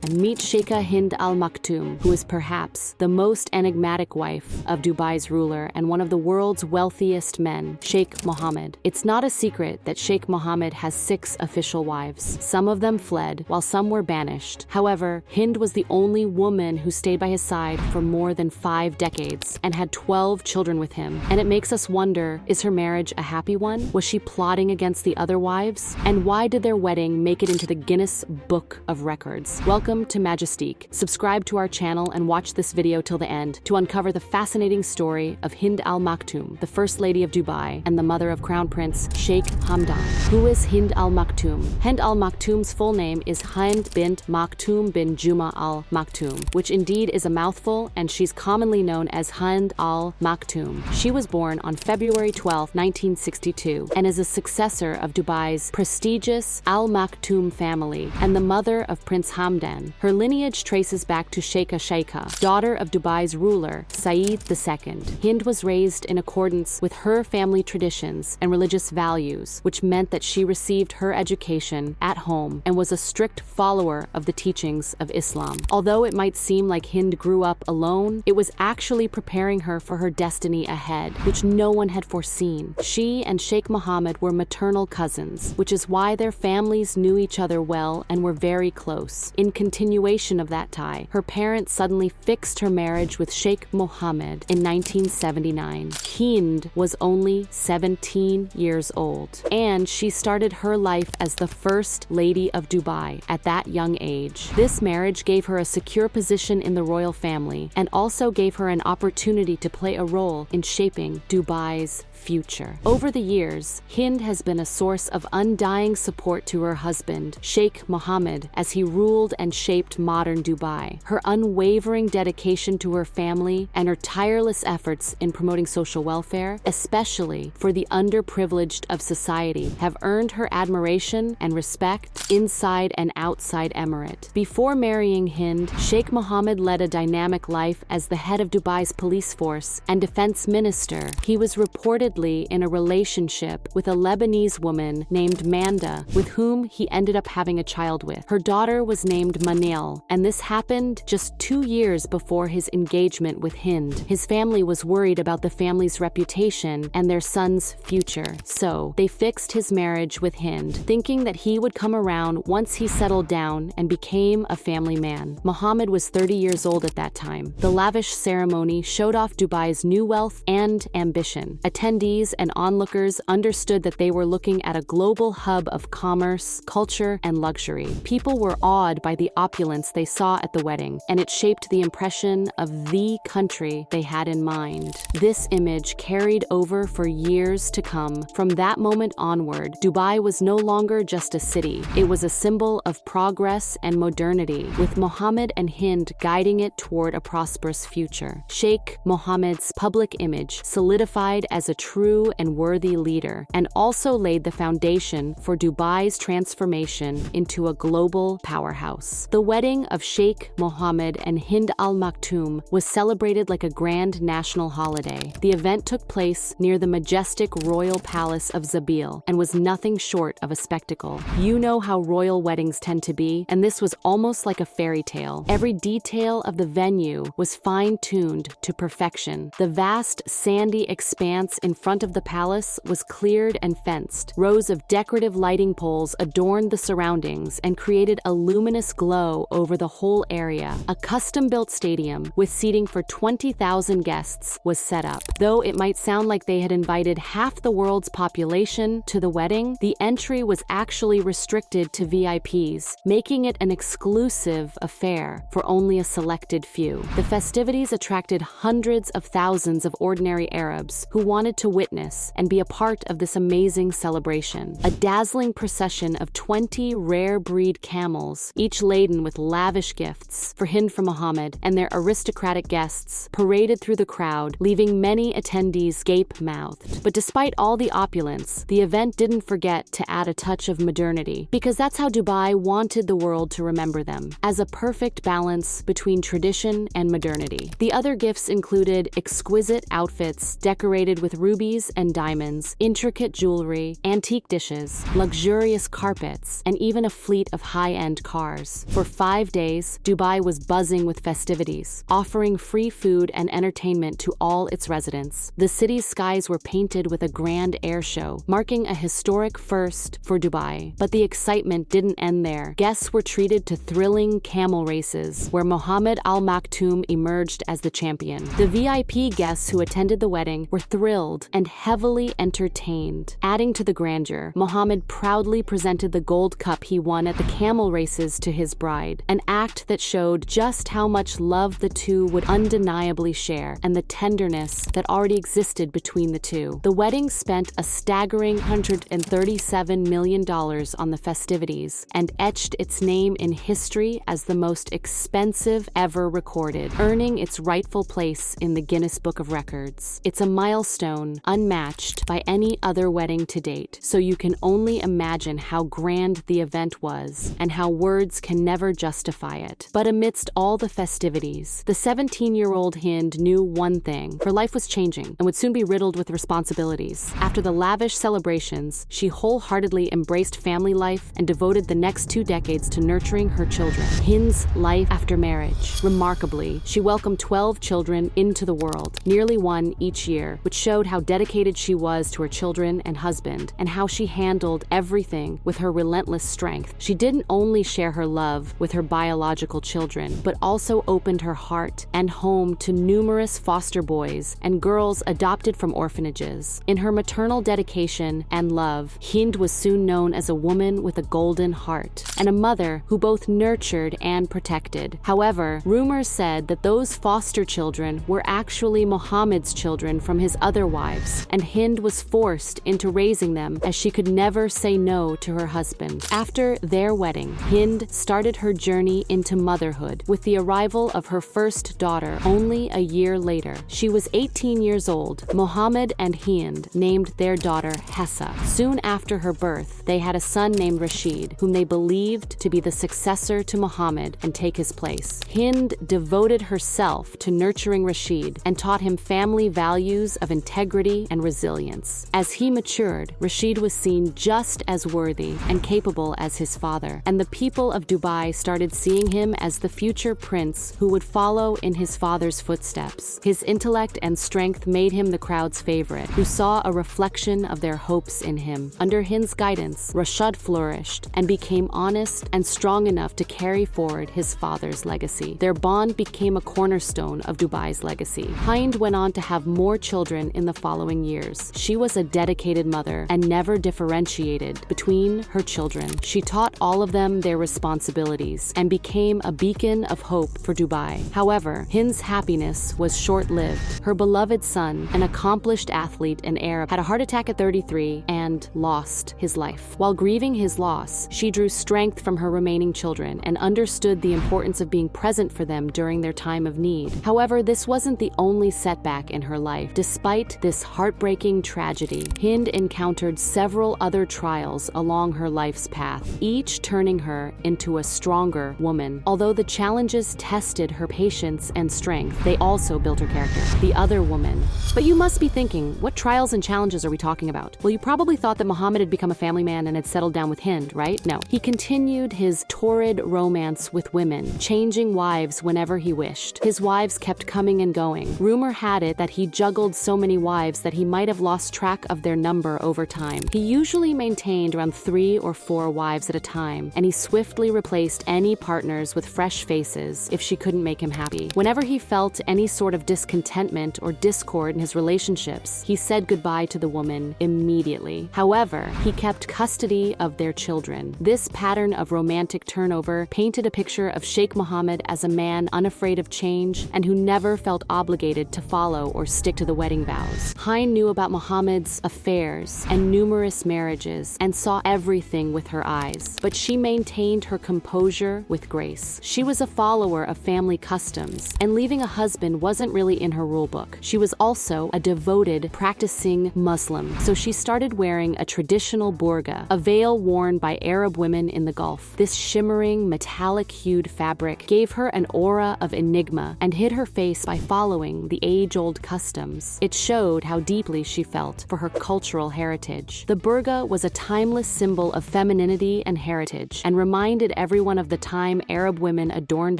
Meet Sheikha Hind Al Maktoum, who is perhaps the most enigmatic wife of Dubai's ruler and one of the world's wealthiest men, Sheikh Mohammed. It's not a secret that Sheikh Mohammed has 6 official wives. Some of them fled, while some were banished. However, Hind was the only woman who stayed by his side for more than 5 decades and had 12 children with him. And it makes us wonder, is her marriage a happy one? Was she plotting against the other wives? And why did their wedding make it into the Guinness Book of Records? Welcome to Majestique. Subscribe to our channel and watch this video till the end to uncover the fascinating story of Hind Al Maktoum, the First Lady of Dubai and the mother of Crown Prince Sheikh Hamdan. Who is Hind Al Maktoum? Hind Al Maktoum's full name is Hind bint Maktoum bin Juma Al Maktoum, which indeed is a mouthful, and she's commonly known as Hind Al Maktoum. She was born on February 12, 1962, and is a successor of Dubai's prestigious Al Maktoum family and the mother of Prince Hamdan. Her lineage traces back to Sheikha, daughter of Dubai's ruler, Saeed II. Hind was raised in accordance with her family traditions and religious values, which meant that she received her education at home and was a strict follower of the teachings of Islam. Although it might seem like Hind grew up alone, it was actually preparing her for her destiny ahead, which no one had foreseen. She and Sheikh Mohammed were maternal cousins, which is why their families knew each other well and were very close. In continuation of that tie, her parents suddenly fixed her marriage with Sheikh Mohammed in 1979. Hind was only 17 years old, and she started her life as the First Lady of Dubai at that young age. This marriage gave her a secure position in the royal family and also gave her an opportunity to play a role in shaping Dubai's future. Over the years, Hind has been a source of undying support to her husband, Sheikh Mohammed, as he ruled and shaped modern Dubai. Her unwavering dedication to her family and her tireless efforts in promoting social welfare, especially for the underprivileged of society, have earned her admiration and respect inside and outside Emirate. Before marrying Hind, Sheikh Mohammed led a dynamic life as the head of Dubai's police force and defense minister. He was reportedly in a relationship with a Lebanese woman named Manda, with whom he ended up having a child with. Her daughter was named Manil, and this happened just 2 years before his engagement with Hind. His family was worried about the family's reputation and their son's future, so they fixed his marriage with Hind, thinking that he would come around once he settled down and became a family man. Mohammed was 30 years old at that time. The lavish ceremony showed off Dubai's new wealth and ambition. Attendees and onlookers understood that they were looking at a global hub of commerce, culture, and luxury. People were awed by the opulence they saw at the wedding, and it shaped the impression of the country they had in mind. This image carried over for years to come. From that moment onward, Dubai was no longer just a city. It was a symbol of progress and modernity, with Mohammed and Hind guiding it toward a prosperous future. Sheikh Mohammed's public image solidified as a true and worthy leader, and also laid the foundation for Dubai's transformation into a global powerhouse. The wedding of Sheikh Mohammed and Hind Al Maktoum was celebrated like a grand national holiday. The event took place near the majestic royal palace of Zabil and was nothing short of a spectacle. You know how royal weddings tend to be, and this was almost like a fairy tale. Every detail of the venue was fine-tuned to perfection. The vast sandy expanse in front of the palace was cleared and fenced. Rows of decorative lighting poles adorned the surroundings and created a luminous glow over the whole area. A custom-built stadium with seating for 20,000 guests was set up. Though it might sound like they had invited half the world's population to the wedding, the entry was actually restricted to VIPs, making it an exclusive affair for only a selected few. The festivities attracted hundreds of thousands of ordinary Arabs who wanted to witness and be a part of this amazing celebration. A dazzling procession of 20 rare breed camels, each laden with lavish gifts for Hind from Mohammed and their aristocratic guests, paraded through the crowd, leaving many attendees gape-mouthed. But despite all the opulence, the event didn't forget to add a touch of modernity, because that's how Dubai wanted the world to remember them, as a perfect balance between tradition and modernity. The other gifts included exquisite outfits decorated with rubies and diamonds, intricate jewelry, antique dishes, luxurious carpets, and even a fleet of high-end cars. For For 5 days, Dubai was buzzing with festivities, offering free food and entertainment to all its residents. The city's skies were painted with a grand air show, marking a historic first for Dubai. But the excitement didn't end there. Guests were treated to thrilling camel races, where Mohammed Al Maktoum emerged as the champion. The VIP guests who attended the wedding were thrilled and heavily entertained. Adding to the grandeur, Mohammed proudly presented the gold cup he won at the camel races to his bride, an act that showed just how much love the two would undeniably share and the tenderness that already existed between the two. The wedding spent a staggering $137 million on the festivities and etched its name in history as the most expensive ever recorded, earning its rightful place in the Guinness Book of Records. It's a milestone unmatched by any other wedding to date, so you can only imagine how grand the event was and how words can never justify it. But amidst all the festivities, the 17-year-old Hind knew one thing: her life was changing and would soon be riddled with responsibilities. After the lavish celebrations, she wholeheartedly embraced family life and devoted the next 2 decades to nurturing her children. Hind's life after marriage. Remarkably, she welcomed 12 children into the world, nearly one each year, which showed how dedicated she was to her children and husband, and how she handled everything with her relentless strength. She didn't only share her love with her biological children, but also opened her heart and home to numerous foster boys and girls adopted from orphanages. In her maternal dedication and love, Hind was soon known as a woman with a golden heart and a mother who both nurtured and protected. However, rumors said that those foster children were actually Mohammed's children from his other wives, and Hind was forced into raising them as she could never say no to her husband. After their wedding, Hind started her journey into motherhood with the arrival of her first daughter only a year later. She was 18 years old. Mohammed and Hind named their daughter Hessa. Soon after her birth, they had a son named Rashid, whom they believed to be the successor to Mohammed and take his place. Hind devoted herself to nurturing Rashid and taught him family values of integrity and resilience. As he matured, Rashid was seen just as worthy and capable as his father, and the people of Dubai started seeing him as the future prince who would follow in his father's footsteps. His intellect and strength made him the crowd's favorite, who saw a reflection of their hopes in him. Under Hind's guidance, Rashid flourished and became honest and strong enough to carry forward his father's legacy. Their bond became a cornerstone of Dubai's legacy. Hind went on to have more children in the following years. She was a dedicated mother and never differentiated between her children. She taught all of them their responsibilities and became a beacon of hope for Dubai. However, Hind's happiness was short-lived. Her beloved son, an accomplished athlete and Arab, had a heart attack at 33 and lost his life. While grieving his loss, she drew strength from her remaining children and understood the importance of being present for them during their time of need. However, this wasn't the only setback in her life. Despite this heartbreaking tragedy, Hind encountered several other trials along her life's path, each turning her into a stronger woman. Although the challenges tested her patience and strength, they also built her character. The other woman. But you must be thinking, what trials and challenges are we talking about? Well, you probably thought that Mohammed had become a family man and had settled down with Hind, right? No. He continued his torrid romance with women, changing wives whenever he wished. His wives kept coming and going. Rumor had it that he juggled so many wives that he might have lost track of their number over time. He usually maintained around 3 or 4 wives at a time, and he swiftly replaced any partners with fresh faces if she couldn't make him happy. Whenever he felt any sort of discontentment or discord in his relationships, he said goodbye to the woman immediately. However, he kept custody of their children. This pattern of romantic turnover painted a picture of Sheikh Mohammed as a man unafraid of change and who never felt obligated to follow or stick to the wedding vows. Hind knew about Mohammed's affairs and numerous marriages and saw everything with her eyes, but she maintained her composure with grace. She was a follower of family customs, and leaving a husband wasn't really in her rulebook. She was also a devoted, practicing Muslim, so she started wearing a traditional burqa, a veil worn by Arab women in the Gulf. This shimmering, metallic-hued fabric gave her an aura of enigma and hid her face by following the age-old customs. It showed how deeply she felt for her cultural heritage. The burqa was a timeless symbol of femininity and heritage and reminded everyone everyone of the time Arab women adorned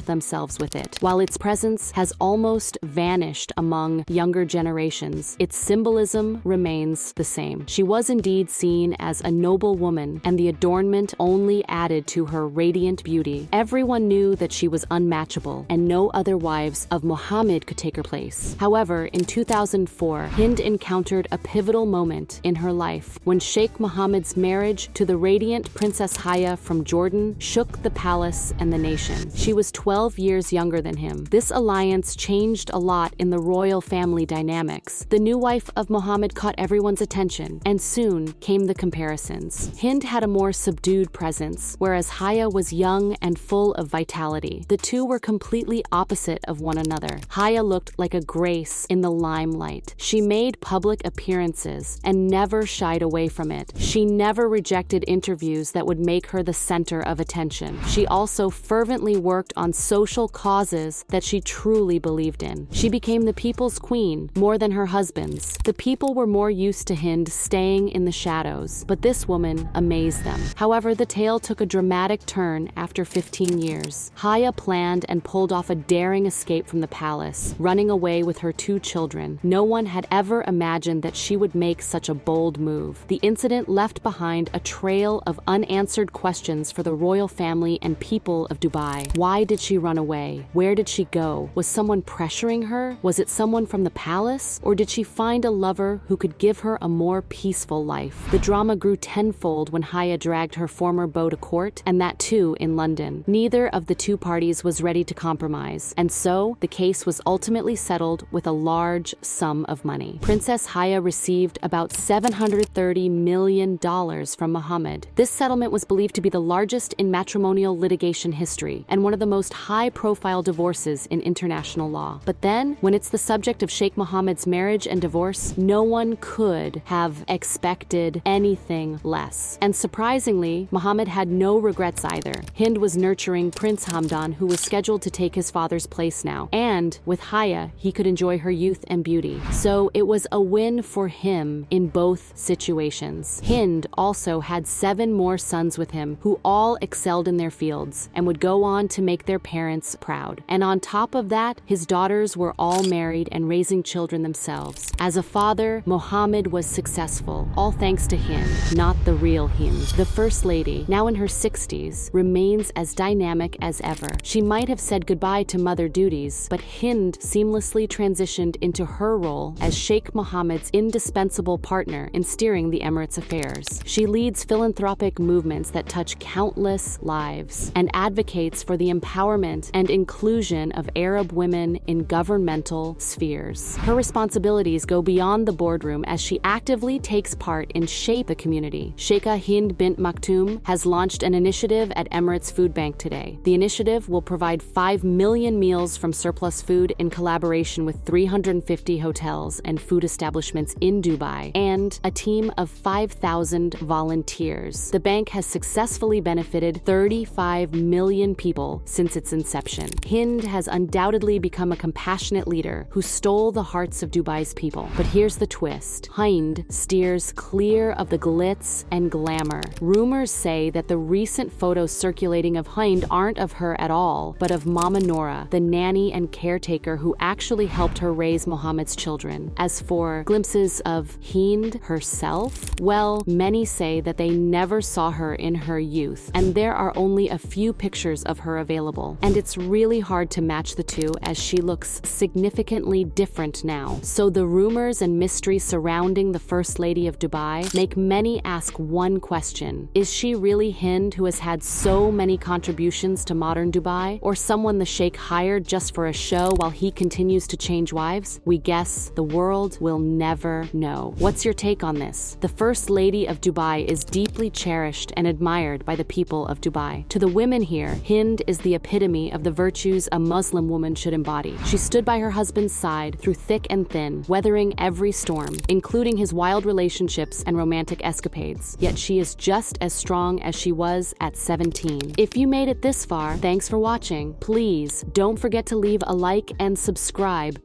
themselves with it. While its presence has almost vanished among younger generations, its symbolism remains the same. She was indeed seen as a noble woman, and the adornment only added to her radiant beauty. Everyone knew that she was unmatchable, and no other wives of Muhammad could take her place. However, in 2004, Hind encountered a pivotal moment in her life when Sheikh Mohammed's marriage to the radiant Princess Haya from Jordan shook the palace and the nation. She was 12 years younger than him. This alliance changed a lot in the royal family dynamics. The new wife of Muhammad caught everyone's attention, and soon came the comparisons. Hind had a more subdued presence, whereas Haya was young and full of vitality. The two were completely opposite of one another. Haya looked like a grace in the limelight. She made public appearances and never shied away from it. She never rejected interviews that would make her the center of attention. She also fervently worked on social causes that she truly believed in. She became the people's queen more than her husband's. The people were more used to Hind staying in the shadows, but this woman amazed them. However, the tale took a dramatic turn after 15 years. Haya planned and pulled off a daring escape from the palace, running away with her 2 children. No one had ever imagined that she would make such a bold move. The incident left behind a trail of unanswered questions for the royal family and people of Dubai. Why did she run away? Where did she go? Was someone pressuring her? Was it someone from the palace? Or did she find a lover who could give her a more peaceful life? The drama grew tenfold when Haya dragged her former beau to court, and that too in London. Neither of the 2 parties was ready to compromise, and so the case was ultimately settled with a large sum of money. Princess Haya received about $730 million from Muhammad. This settlement was believed to be the largest in matrimonial litigation history, and one of the most high-profile divorces in international law. But then, when it's the subject of Sheikh Mohammed's marriage and divorce, no one could have expected anything less. And surprisingly, Muhammad had no regrets either. Hind was nurturing Prince Hamdan, who was scheduled to take his father's place now. And with Haya, he could enjoy her youth and beauty. So it was a win for him in both situations. Hind also had 7 more sons with him, who all excelled in their fields and would go on to make their parents proud. And on top of that, his daughters were all married and raising children themselves. As a father, Muhammad was successful, all thanks to Hind, not the real Hind. The First Lady, now in her 60s, remains as dynamic as ever. She might have said goodbye to mother duties, but Hind seamlessly transitioned into her role as Sheikh Mohammed's indispensable partner in steering the Emirates' affairs. She leads philanthropic movements that touch countless lives and advocates for the empowerment and inclusion of Arab women in governmental spheres. Her responsibilities go beyond the boardroom as she actively takes part in shaping the community. Sheikha Hind Al Maktoum has launched an initiative at Emirates Food Bank today. The initiative will provide 5 million meals from surplus food in collaboration with 350 hotels and food establishments in Dubai and a team of 5,000 volunteers. The bank has successfully benefited 35 million people since its inception. Hind has undoubtedly become a compassionate leader who stole the hearts of Dubai's people. But here's the twist. Hind steers clear of the glitz and glamour. Rumors say that the recent photos circulating of Hind aren't of her at all, but of Mama Nora, the nanny and caretaker who actually helped her raise Muhammad's children. As for glimpses of Hind herself, well, many say that they never saw her in her youth, and there are only a few pictures of her available. And it's really hard to match the two as she looks significantly different now. So the rumors and mystery surrounding the First Lady of Dubai make many ask one question. Is she really Hind, who has had so many contributions to modern Dubai, or someone the Sheikh hired just for a show while he continues to change wives? We guess the world will never know. What's your take on this? The First Lady of Dubai is deeply cherished and admired by the people of Dubai. To the women here, Hind is the epitome of the virtues a Muslim woman should embody. She stood by her husband's side through thick and thin, weathering every storm, including his wild relationships and romantic escapades. Yet she is just as strong as she was at 17. If you made it this far, thanks for watching. Please don't forget to leave a like and subscribe.